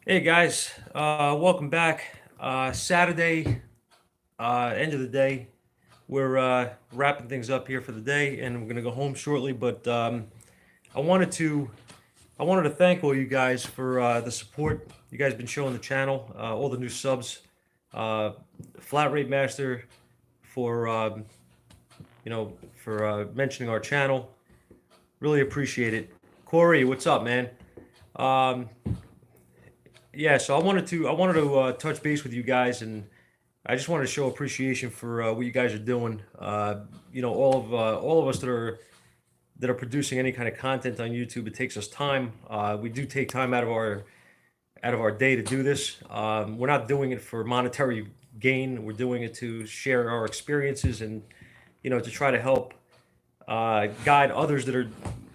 Hey guys, welcome back. Saturday, end of the day. We're wrapping things up here for the day, and we're gonna go home shortly. But I wanted to, I wanted to thank all you guys for the support you guys been showing the channel, all the new subs, uh, Flat Rate Master for mentioning our channel. Really appreciate it. Corey, what's up, man? Um, yeah, so I wanted to touch base with you guys, and I just wanted to show appreciation for what you guys are doing. All of us that are producing any kind of content on YouTube. It takes us time. We do take time out of our day to do this. We're not doing it for monetary gain. We're doing it to share our experiences and to try to help guide others that are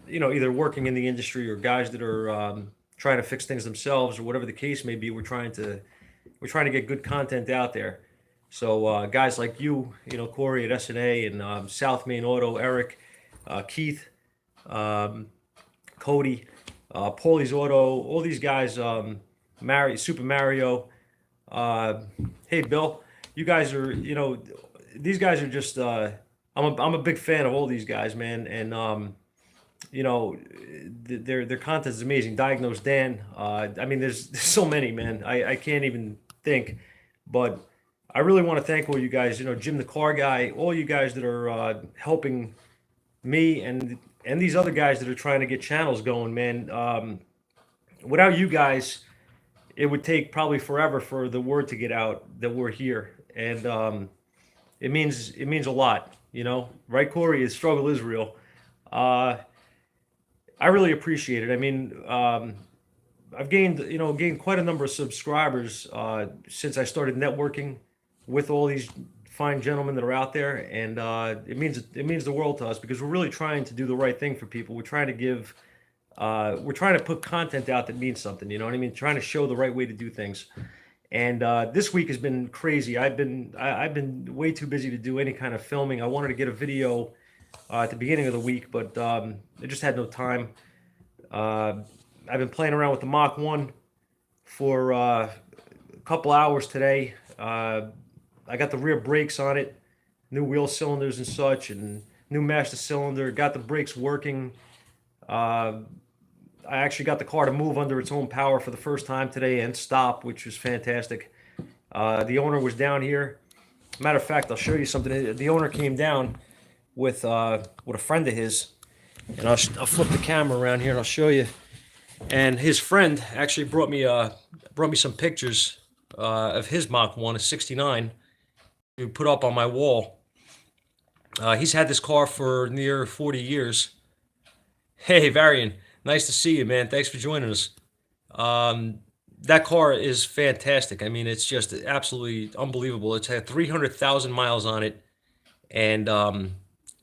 either working in the industry or guys that are trying to fix things themselves or whatever the case may be. We're trying to get good content out there. So guys like Corey at SNA and South Main Auto, Eric, Keith, um, Cody, Paulie's Auto, all these guys, Super Mario. Uh, hey Bill, you guys are these guys are just. I'm a big fan of all these guys, man, and their content is amazing. Diagnose Dan. I mean, there's so many, man. I can't even think, but I really want to thank all you guys. Jim the car guy, all you guys that are helping me and these other guys that are trying to get channels going, man. Without you guys, it would take probably forever for the word to get out that we're here, and it means a lot. Right, Corey? The struggle is real. Uh, I really appreciate it. I mean, I've gained quite a number of subscribers since I started networking with all these fine gentlemen that are out there, and it means the world to us because we're really trying to do the right thing for people. We're trying to put content out that means something. You know what I mean? Trying to show the right way to do things. And this week has been crazy. I've been way too busy to do any kind of filming. I wanted to get a video at the beginning of the week, but I just had no time. Uh, I've been playing around with the Mach 1 for a couple hours today. I got the rear brakes on it, new wheel cylinders and such, and new master cylinder. Got the brakes working. Uh, I actually got the car to move under its own power for the first time today and stop, which was fantastic. The owner was down here. Matter of fact, I'll show you something. The owner came down with a friend of his, and I'll flip the camera around here and I'll show you. And his friend actually brought me some pictures of his Mach 1, a '69, to put up on my wall. He's had this car for near 40 years. Hey, Varian, nice to see you, man. Thanks for joining us. Um, that car is fantastic. I mean, it's just absolutely unbelievable. It's had 300,000 miles on it, and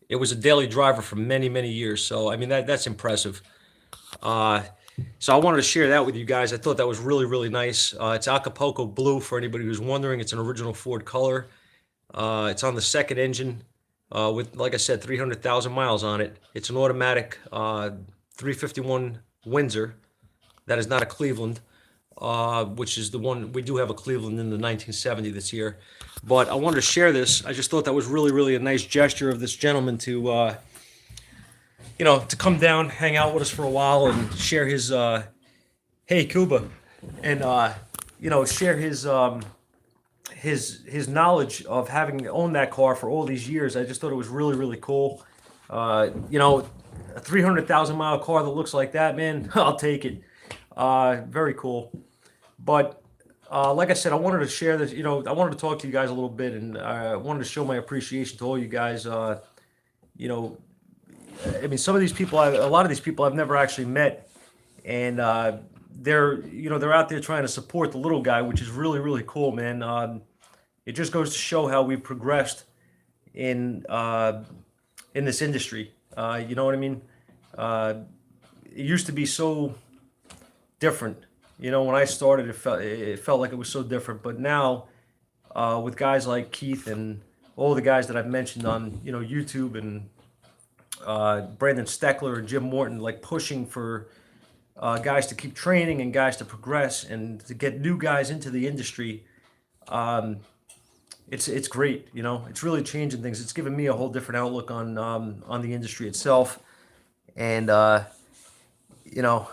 it was a daily driver for many, many years. So, I mean, that's impressive. Uh, so I wanted to share that with you guys. I thought that was really, really nice. It's Acapulco blue for anybody who's wondering. It's an original Ford color. It's on the second engine with, like I said, 300,000 miles on it. It's an automatic 351 Windsor. That is not a Cleveland, which is the one we do have a Cleveland in the 1970 this year. But I wanted to share this. I just thought that was really, really a nice gesture of this gentleman to come down, hang out with us for a while, and share his hey Cuba, and share his knowledge of having owned that car for all these years. I just thought it was really, really cool. A 300,000 mile car that looks like that, man, I'll take it. Very cool. But like I said, I wanted to share this. I wanted to talk to you guys a little bit, and I wanted to show my appreciation to all you guys. You know, I mean, a lot of these people I've never actually met, and they're out there trying to support the little guy, which is really, really cool, man. It just goes to show how we've progressed in in this industry. You know what I mean? Uh, it used to be so different. When I started, it felt like it was so different. But now, with guys like Keith and all the guys that I've mentioned on YouTube and Brandon Steckler and Jim Morton, like pushing for guys to keep training and guys to progress and to get new guys into the industry. It's great, you know. It's really changing things. It's given me a whole different outlook on the industry itself, and you know,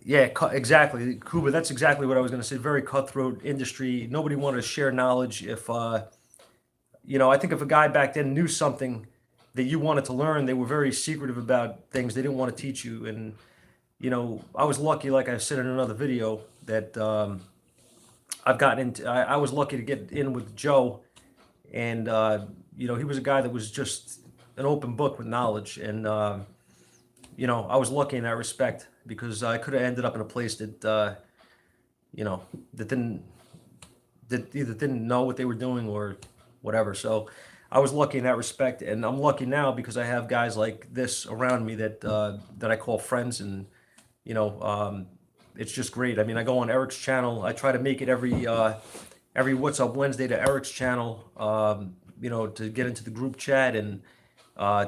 yeah, exactly, Kuba. That's exactly what I was going to say. Very cutthroat industry. Nobody wanted to share knowledge. If you know, I think if a guy back then knew something that you wanted to learn, they were very secretive about things. They didn't want to teach you, and you know, I was lucky, like I said in another video, that I've gotten into. I was lucky to get in with Joe, and you know, he was a guy that was just an open book with knowledge, and you know, I was lucky in that respect because I could have ended up in a place that you know, that either didn't know what they were doing or whatever. So I was lucky in that respect, and I'm lucky now because I have guys like this around me that I call friends, and you know, it's just great. I mean, I go on Eric's channel. I try to make it every What's Up Wednesday to Eric's channel. You know, to get into the group chat and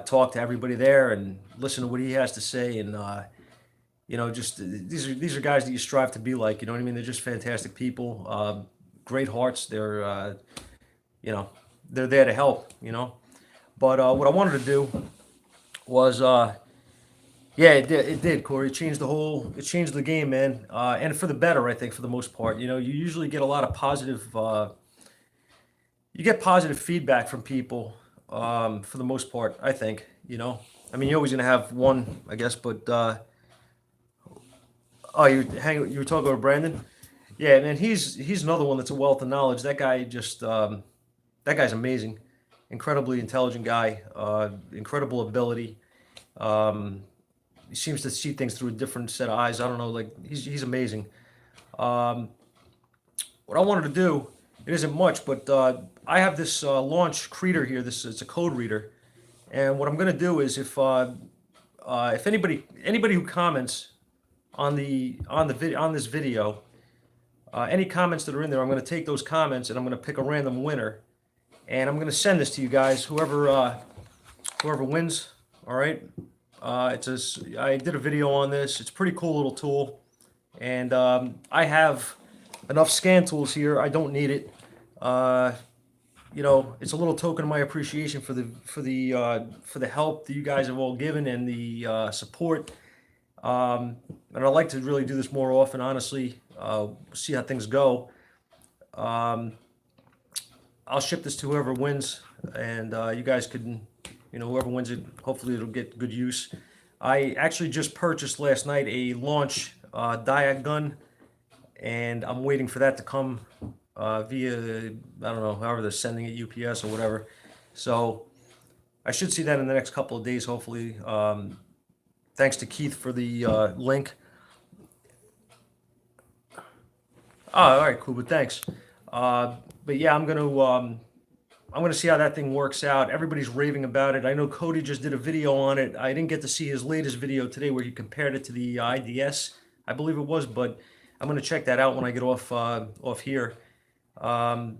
talk to everybody there and listen to what he has to say, and you know, just these are guys that you strive to be like. You know what I mean? They're just fantastic people, great hearts. They're you know, they're there to help. You know, but what I wanted to do was yeah, it did, Corey. It changed the game, man, and for the better, I think, for the most part. You know, you usually get a lot of positive, you get positive feedback from people, for the most part, I think. You know, I mean, you're always gonna have one, I guess, but oh, you were talking about Brandon? Yeah, man, he's another one that's a wealth of knowledge. That guy just, that guy's amazing, incredibly intelligent guy, incredible ability. Um, he seems to see things through a different set of eyes. I don't know, like he's amazing. Um, what I wanted to do, it isn't much, but I have this launch creator here. This it's a code reader, and what I'm gonna do is if anybody who comments on this video, any comments that are in there, I'm gonna take those comments and I'm gonna pick a random winner, and I'm gonna send this to you guys. Whoever wins, all right. I did a video on this. It's a pretty cool little tool, and I have enough scan tools here. I don't need it. Uh, you know, it's a little token of my appreciation for the help that you guys have all given and the support. And I'd like to really do this more often, honestly. See how things go. Um, I'll ship this to whoever wins, and you guys can, you know, whoever wins it, hopefully it'll get good use. I actually just purchased last night a launch diag gun, and I'm waiting for that to come via, I don't know, however they're sending it, UPS or whatever. So I should see that in the next couple of days, hopefully. Thanks to Keith for the link. Oh, all right, cool, but thanks. But yeah, I'm gonna see how that thing works out. Everybody's raving about it. I know Cody just did a video on it. I didn't get to see his latest video today where he compared it to the IDS, I believe it was, but I'm gonna check that out when I get off here. Um,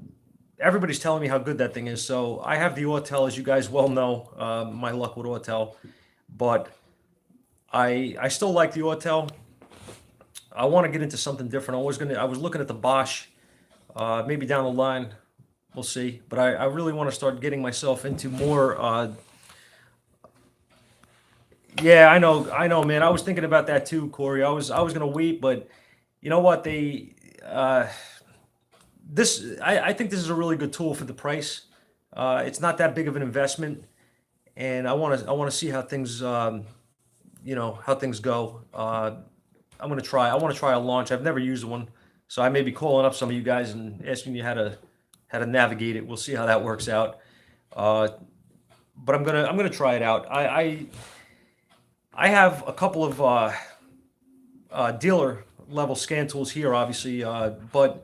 Everybody's telling me how good that thing is. So I have the Autel, as you guys well know, my luck with Autel, but I still like the Autel. I want to get into something different. I was looking at the Bosch, maybe down the line. We'll see. But I really want to start getting myself into more. Yeah, I know, man. I was thinking about that too, Corey. I was gonna wait, but you know what? I think this is a really good tool for the price. It's not that big of an investment, and I want to see how things you know, how things go. I'm gonna try. I want to try a launch. I've never used one, so I may be calling up some of you guys and asking you how to navigate it. We'll see how that works out. Uh, but I'm gonna try it out. I have a couple of dealer level scan tools here, obviously, but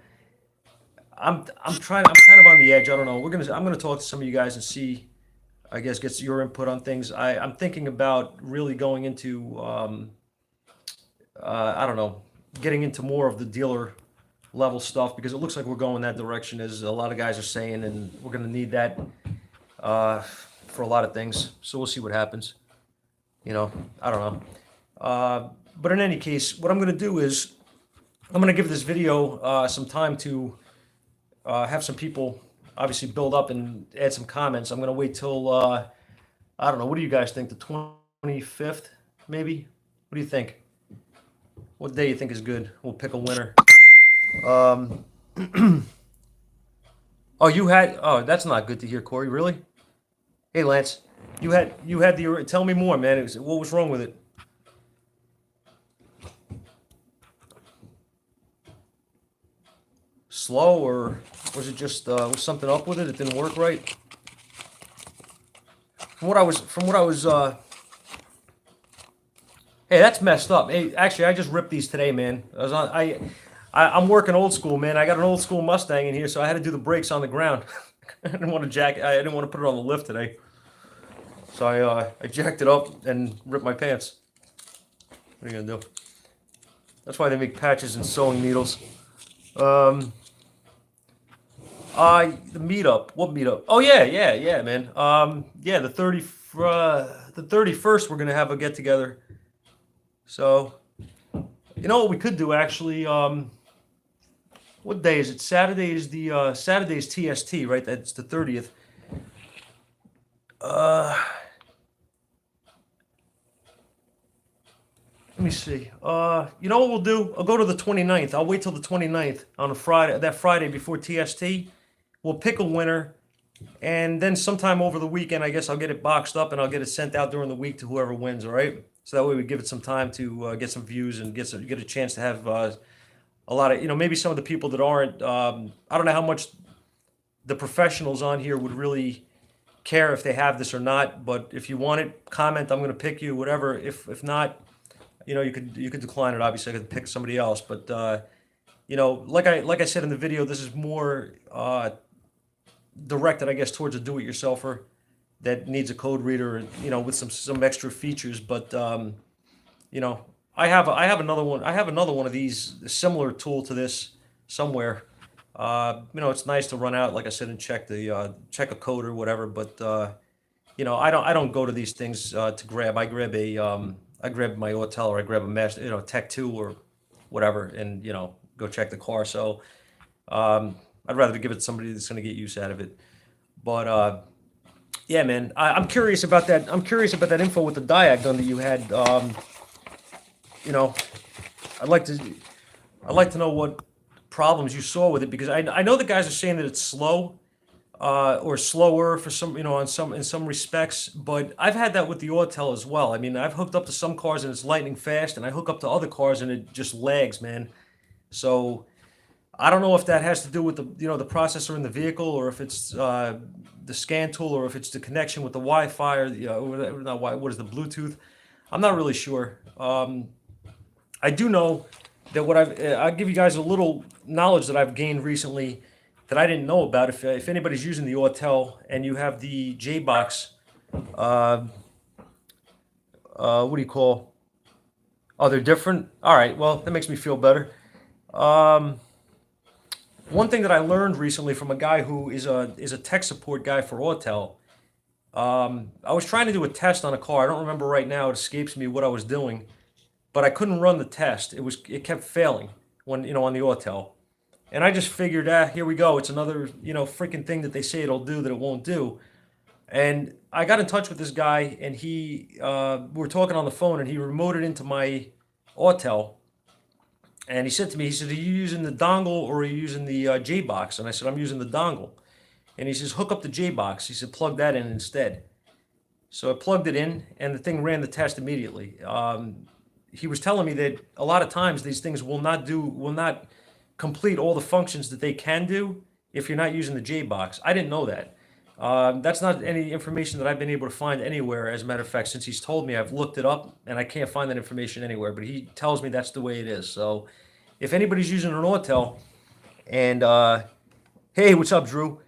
I'm kind of on the edge. I don't know. I'm gonna talk to some of you guys and see. I guess get your input on things. I'm thinking about really going into I don't know, getting into more of the dealer level stuff because it looks like we're going that direction, as a lot of guys are saying, and we're going to need that for a lot of things. So we'll see what happens. You know, I don't know. But in any case, what I'm going to do is I'm going to give this video some time to have some people obviously build up and add some comments. I'm going to wait till, I don't know, what do you guys think? The 25th, maybe? What do you think? What day you think is good? We'll pick a winner. Um, oh, that's not good to hear, Corey. Really? Hey, Lance, you had the, tell me more, man. What was wrong with it? Slow, or was it just, was something up with it? It didn't work right? From what I was, hey, that's messed up. Hey, actually, I just ripped these today, man. I'm working old school, man. I got an old school Mustang in here, so I had to do the brakes on the ground. I didn't want to I didn't want to put it on the lift today, so I jacked it up and ripped my pants. What are you gonna do? That's why they make patches and sewing needles. Um, the meetup. What meetup? Oh yeah, man. Yeah, the 31st, we're gonna have a get together. So, you know what we could do actually? What day is it? Saturday is the Saturday's TST, right? That's the 30th. Let me see. You know what we'll do? I'll go to the 29th. I'll wait till the 29th on a Friday, that Friday before TST. We'll pick a winner, and then sometime over the weekend, I guess I'll get it boxed up and I'll get it sent out during the week to whoever wins. All right. So that way we give it some time to get some views and get a chance to have a lot of, maybe some of the people that aren't. I don't know how much the professionals on here would really care if they have this or not. But if you want it, comment. I'm going to pick you. Whatever. If not, you could decline it. Obviously, I could pick somebody else. But like I said in the video, this is more directed, I guess, towards a do-it-yourselfer that needs a code reader, with some extra features. But I have another one. I have another one of these, a similar tool to this somewhere. It's nice to run out, like I said, and check a code or whatever. But I don't go to these things to grab. I grab my Autel, or I grab a Mesh, Tech 2 or whatever, and go check the car. So I'd rather give it to somebody that's going to get use out of it. But yeah, man, I'm curious about that. I'm curious about that info with the diag gun that you had. I'd like to know what problems you saw with it, because I know the guys are saying that it's slow, or slower for some, in some respects. But I've had that with the Autel as well. I mean, I've hooked up to some cars and it's lightning fast, and I hook up to other cars and it just lags, man. So I don't know if that has to do with the processor in the vehicle, or if it's the scan tool, or if it's the connection with the Wi-Fi, or not what is the Bluetooth. I'm not really sure. I do know that I'll give you guys a little knowledge that I've gained recently that I didn't know about. If anybody's using the Autel and you have the J-Box, what do you call? Oh, they're different? All right, well, that makes me feel better. One thing that I learned recently from a guy who is a tech support guy for Autel. I was trying to do a test on a car. I don't remember right now. It escapes me what I was doing, but I couldn't run the test. It kept failing when on the Autel, and I just figured, here we go. It's another freaking thing that they say it'll do that it won't do. And I got in touch with this guy, and we were talking on the phone, and he remoted into my Autel. And he said to me, are you using the dongle or are you using the J-Box? And I said, I'm using the dongle. And he says, hook up the J-Box. He said, plug that in instead. So I plugged it in, and the thing ran the test immediately. He was telling me that a lot of times these things will not complete all the functions that they can do if you're not using the J-Box. I didn't know that. That's not any information that I've been able to find anywhere. As a matter of fact, since he's told me, I've looked it up and I can't find that information anywhere. But he tells me that's the way it is. So if anybody's using an Autel, and hey, what's up, Drew?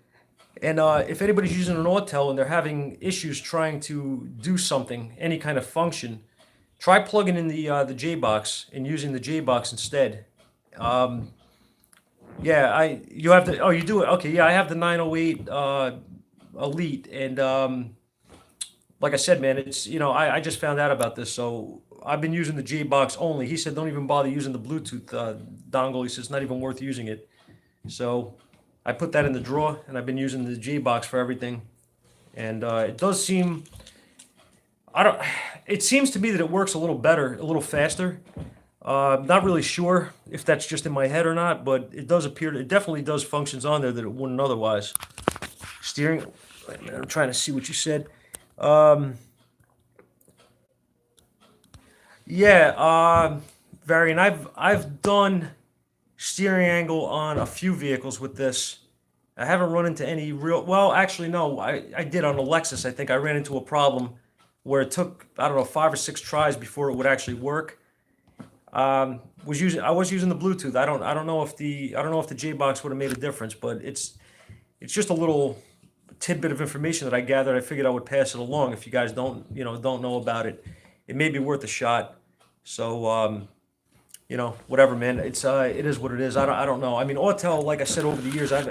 And if anybody's using an Autel and they're having issues trying to do something, any kind of function, try plugging in the J-Box and using the J-Box instead. Yeah, you have the, oh, you do it. Okay, yeah, I have the 908 Elite, and like I said, man, it's, I just found out about this, so I've been using the J box only. He said don't even bother using the Bluetooth dongle. He says it's not even worth using it. So I put that in the drawer, and I've been using the J box for everything. And it does seem, I don't. It seems to me that it works a little better, a little faster. Not really sure if that's just in my head or not, but it does appear. It definitely does functions on there that it wouldn't otherwise. Steering. Wait a minute, I'm trying to see what you said. Yeah, Varian, I've done steering angle on a few vehicles with this. I haven't run into any real. Well, actually, no. I did on a Lexus. I think I ran into a problem where it took, I don't know, 5 or 6 tries before it would actually work. I was using the Bluetooth. I don't know if the J box would have made a difference, but it's just a little tidbit of information that I gathered. I figured I would pass it along. If you guys don't know about it, it may be worth a shot. So whatever, man. It is what it is. I don't know. I mean, Autel, like I said over the years, I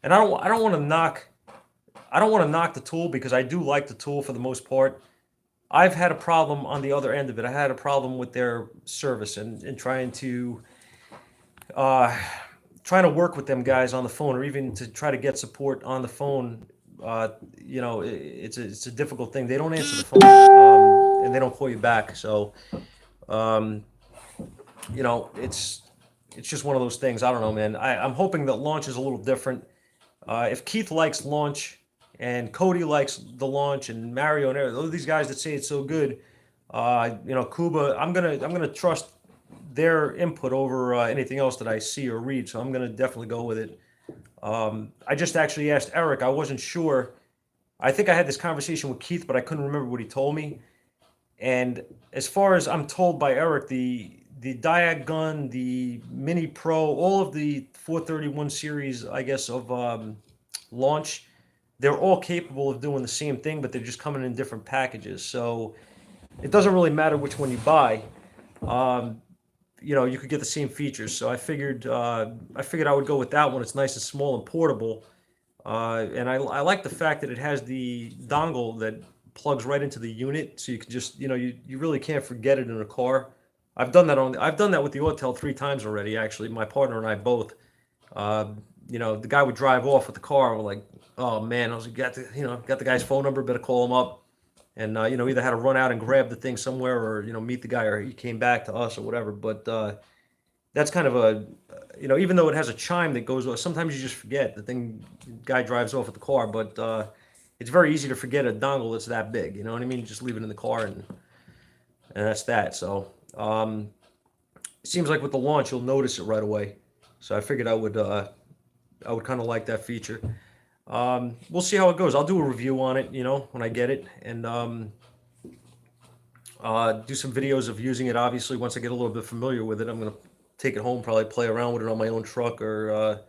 don't want to knock the tool, because I do like the tool for the most part. I've had a problem on the other end of it. I had a problem with their service, and uh, trying to work with them guys on the phone, or even to try to get support on the phone. It's a difficult thing. They don't answer the phone, and they don't call you back. So um, it's just one of those things. I don't know, man. I'm hoping that launch is a little different. If Keith likes launch, and Cody likes the launch, and Mario and all these guys that say it's so good, Kuba, I'm gonna trust their input over anything else that I see or read. So I'm gonna definitely go with it. I just actually asked Eric. I wasn't sure. I think I had this conversation with Keith, but I couldn't remember what he told me. And as far as I'm told by Eric, the Diag gun, the Mini Pro, all of the 431 series, I guess, of launch, they're all capable of doing the same thing, but they're just coming in different packages. So it doesn't really matter which one you buy. Um, you could get the same features. So I figured I would go with that one. It's nice and small and portable. And I like the fact that it has the dongle that plugs right into the unit, so you can just, you really can't forget it in a car. I've done that with the Autel 3 times already. Actually, my partner and I both. The guy would drive off with the car. And we're like, oh man, I was like, got the guy's phone number. Better call him up. And either had to run out and grab the thing somewhere, or meet the guy, or he came back to us or whatever. But that's kind of even though it has a chime that goes off, sometimes you just forget the thing. Guy drives off with the car, but it's very easy to forget a dongle that's that big. You know what I mean? Just leave it in the car, and that's that. So it seems like with the launch, you'll notice it right away. So I figured I would kind of like that feature. We'll see how it goes. I'll do a review on it, when I get it, and do some videos of using it. Obviously, once I get a little bit familiar with it, I'm gonna take it home, probably play around with it on my own truck, or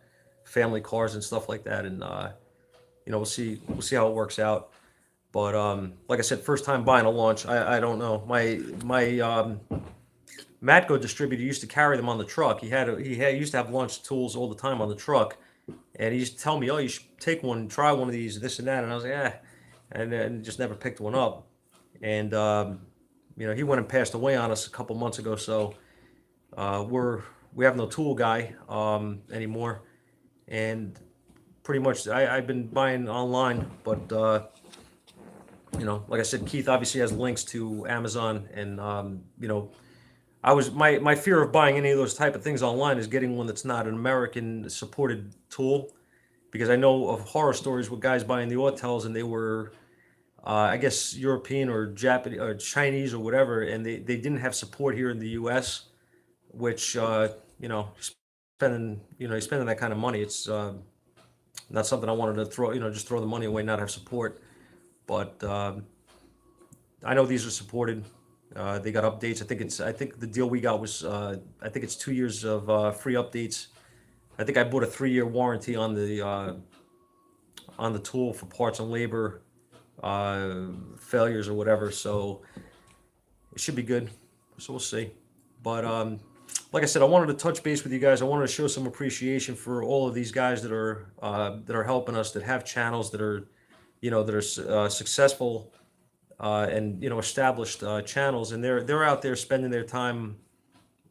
family cars and stuff like that, and we'll see how it works out. But like I said, first time buying a launch, I don't know. My Matco distributor used to carry them on the truck. He used to have launch tools all the time on the truck, and he used to tell me, "Oh, you should take one, try one of these, this and that." And I was like, "Eh," and then just never picked one up. And he went and passed away on us a couple months ago, so we have no tool guy anymore, and pretty much I've been buying online, but like I said, Keith obviously has links to Amazon, and my fear of buying any of those type of things online is getting one that's not an American supported tool, because I know of horror stories with guys buying the Autels, and they were I guess European or Japanese or Chinese or whatever, and they didn't have support here in the U.S., which spending that kind of money, it's not something I wanted to just throw the money away, not have support. But I know these are supported. They got updates. I think the deal we got was I think it's 2 years of free updates. I think I bought a 3-year warranty on the tool for parts and labor failures or whatever. So it should be good. So we'll see. But like I said, I wanted to touch base with you guys. I wanted to show some appreciation for all of these guys that are helping us, that have channels, that are successful and established channels, and they're out there spending their time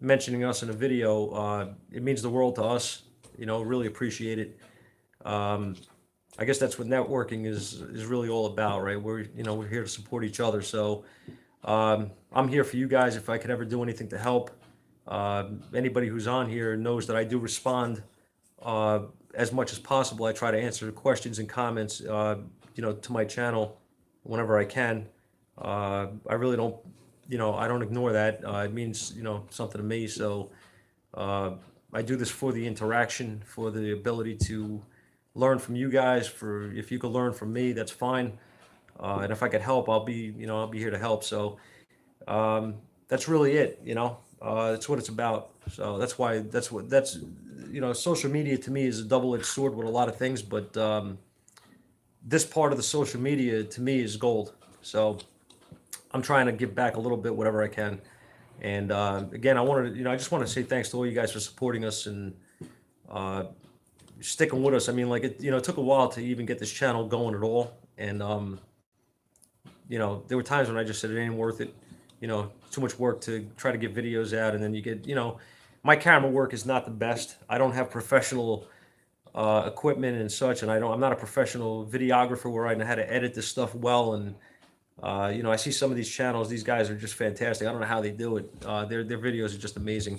mentioning us in a video. It means the world to us. Really appreciate it. I guess that's what networking is really all about, right? We're here to support each other. So I'm here for you guys. If I could ever do anything to help, anybody who's on here knows that I do respond as much as possible. I try to answer the questions and comments, to my channel whenever I can. I really don't, I don't ignore that. It means, something to me. So I do this for the interaction, for the ability to learn from you guys. If you could learn from me, that's fine. And if I could help, I'll be here to help. So that's really it. That's what it's about. So social media to me is a double-edged sword with a lot of things, but this part of the social media to me is gold. So I'm trying to give back a little bit, whatever I can. And again, I just want to say thanks to all you guys for supporting us and sticking with us. I mean, like it took a while to even get this channel going at all. And there were times when I just said it ain't worth it. Too much work to try to get videos out, and then you get, my camera work is not the best. I don't have professional equipment and such, and I'm not a professional videographer where I know how to edit this stuff well. And I see some of these channels; these guys are just fantastic. I don't know how they do it. Their videos are just amazing.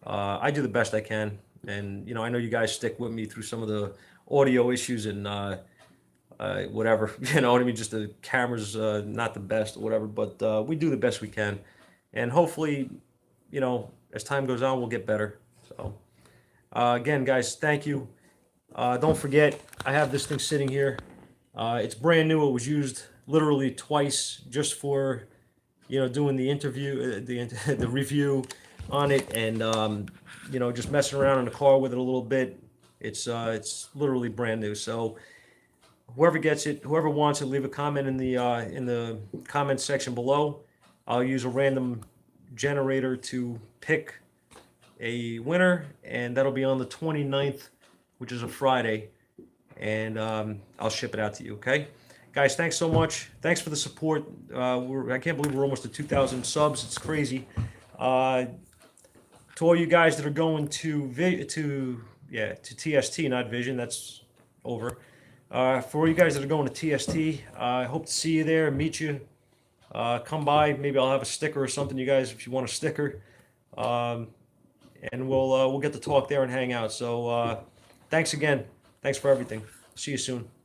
I do the best I can, and I know you guys stick with me through some of the audio issues and whatever. You know what I mean? Just the camera's not the best or whatever, but we do the best we can, and hopefully, as time goes on, we'll get better. So again, guys, thank you. Don't forget, I have this thing sitting here. It's brand new. It was used literally twice just for, doing the interview, the review on it, and just messing around in the car with it a little bit. It's literally brand new. So whoever gets it, whoever wants it, leave a comment in the comment section below. I'll use a random generator to pick a winner, and that'll be on the 29th, which is a Friday, and I'll ship it out to you. Okay, guys, thanks so much. Thanks for the support. I can't believe we're almost at 2,000 subs. It's crazy. To all you guys that are going to TST, not Vision, that's over. For all you guys that are going to TST, I hope to see you there, meet you. Come by. Maybe I'll have a sticker or something, you guys, if you want a sticker. And we'll get to talk there and hang out. So thanks again. Thanks for everything. See you soon.